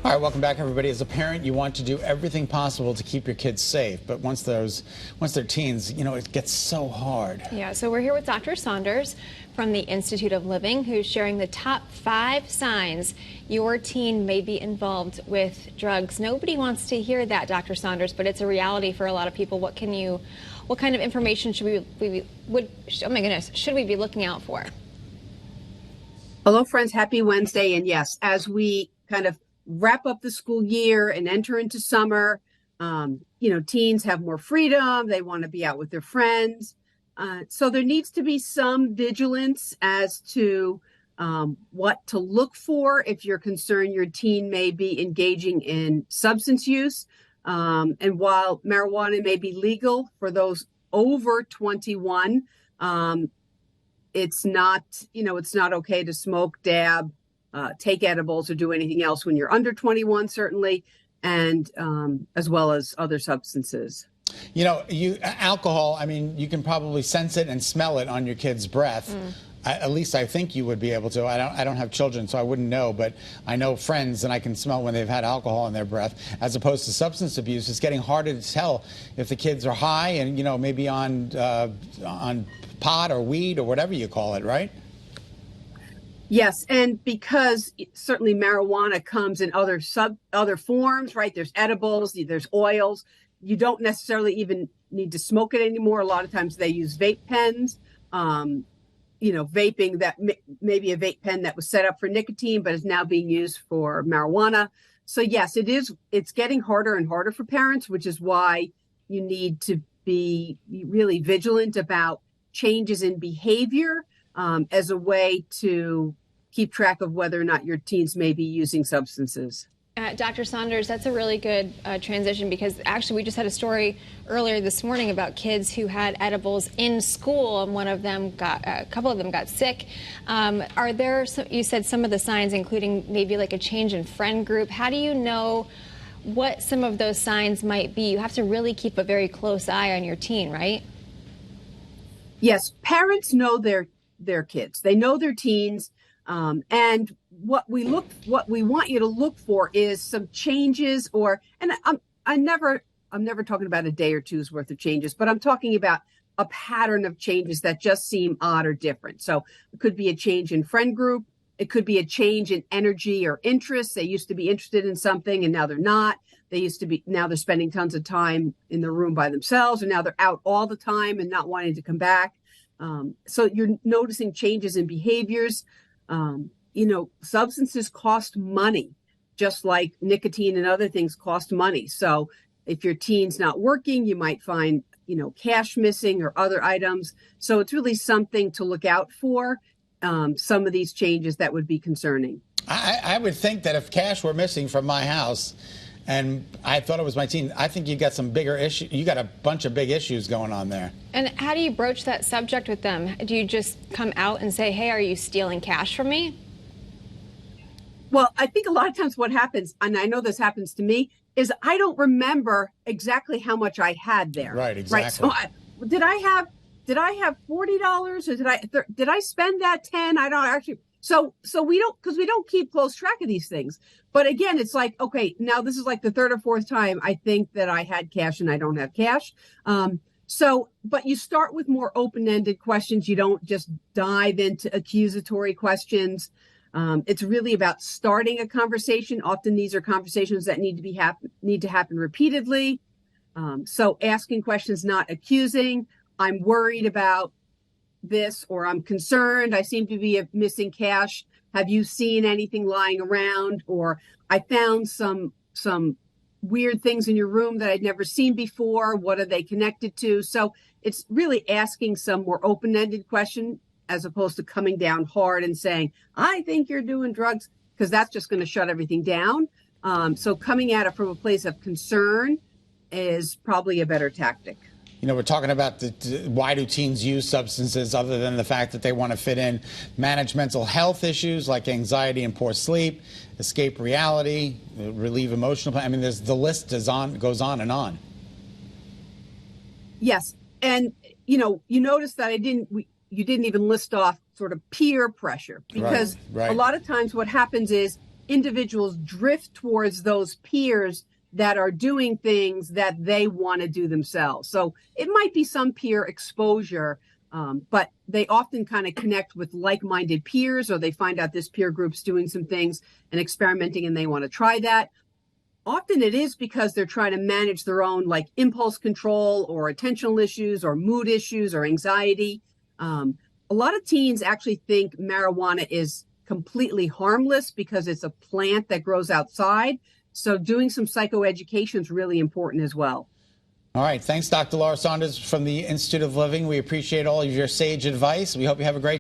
All right, welcome back, everybody. As a parent, you want to do everything possible to keep your kids safe, but once they're teens, it gets so hard. Yeah, so we're here with Dr. Saunders from the Institute of Living, who's sharing the top 5 signs your teen may be involved with drugs. Nobody wants to hear that, Dr. Saunders, but it's a reality for a lot of people. What kind of information should we be looking out for? Hello, friends. Happy Wednesday. And yes, as we kind of wrap up the school year and enter into summer, teens have more freedom. They want to be out with their friends. So there needs to be some vigilance as to what to look for if you're concerned your teen may be engaging in substance use. And while marijuana may be legal for those over 21, it's not okay to smoke, dab, take edibles, or do anything else when you're under 21, certainly, and as well as other substances. Alcohol, you can probably sense it and smell it on your kid's breath. At least I think you would be able to. I don't have children, so I wouldn't know, but I know friends, and I can smell when they've had alcohol in their breath. As opposed to substance abuse, it's getting harder to tell if the kids are high and maybe on pot or weed or whatever you call it, right? Yes, and because certainly marijuana comes in other forms, right? There's edibles, there's oils. You don't necessarily even need to smoke it anymore. A lot of times they use vape pens. Vaping, that maybe a vape pen that was set up for nicotine but is now being used for marijuana. So yes, it's getting harder and harder for parents, which is why you need to be really vigilant about changes in behavior as a way to keep track of whether or not your teens may be using substances. Dr. Saunders, that's a really good transition, because actually we just had a story earlier this morning about kids who had edibles in school, and a couple of them got sick. Are there, you said some of the signs, including maybe like a change in friend group. How do you know what some of those signs might be? You have to really keep a very close eye on your teen, right? Yes, parents know their kids. They know their teens. And what we want you to look for is some changes, I'm never talking about a day or two's worth of changes, but I'm talking about a pattern of changes that just seem odd or different. So it could be a change in friend group. It could be a change in energy or interest. They used to be interested in something and now they're not. Now they're spending tons of time in their room by themselves, and now they're out all the time and not wanting to come back. So you're noticing changes in behaviors. Substances cost money, just like nicotine and other things cost money. So if your teen's not working, you might find, cash missing or other items. So it's really something to look out for, some of these changes that would be concerning. I would think that if cash were missing from my house and I thought it was my teen, I think you got some bigger issue. You got a bunch of big issues going on there. And how do you broach that subject with them? Do you just come out and say, hey, are you stealing cash from me? Well, I think a lot of times what happens, and I know this happens to me, is I don't remember exactly how much I had there. Right, exactly. Right. So did I have $40 or did I spend that 10? I don't actually. So we don't keep close track of these things. But again, it's like, okay, now this is like the third or fourth time I think that I had cash and I don't have cash. But you start with more open-ended questions. You don't just dive into accusatory questions. It's really about starting a conversation. Often these are conversations that need to happen repeatedly. So asking questions, not accusing. I'm worried about this, or I'm concerned. I seem to be missing cash. Have you seen anything lying around? Or I found some weird things in your room that I'd never seen before. What are they connected to? So it's really asking some more open-ended question, as opposed to coming down hard and saying, I think you're doing drugs, because that's just going to shut everything down. So coming at it from a place of concern is probably a better tactic. We're talking about why do teens use substances other than the fact that they want to fit in, manage mental health issues like anxiety and poor sleep, escape reality, relieve emotional pain. The list goes on and on. Yes. And, you notice that you didn't even list off sort of peer pressure, because right. A lot of times what happens is individuals drift towards those peers that are doing things that they want to do themselves. So it might be some peer exposure, but they often kind of connect with like-minded peers, or they find out this peer group's doing some things and experimenting and they want to try that. Often it is because they're trying to manage their own like impulse control or attentional issues or mood issues or anxiety. A lot of teens actually think marijuana is completely harmless because it's a plant that grows outside. So doing some psychoeducation is really important as well. All right. Thanks, Dr. Laura Saunders from the Institute of Living. We appreciate all of your sage advice. We hope you have a great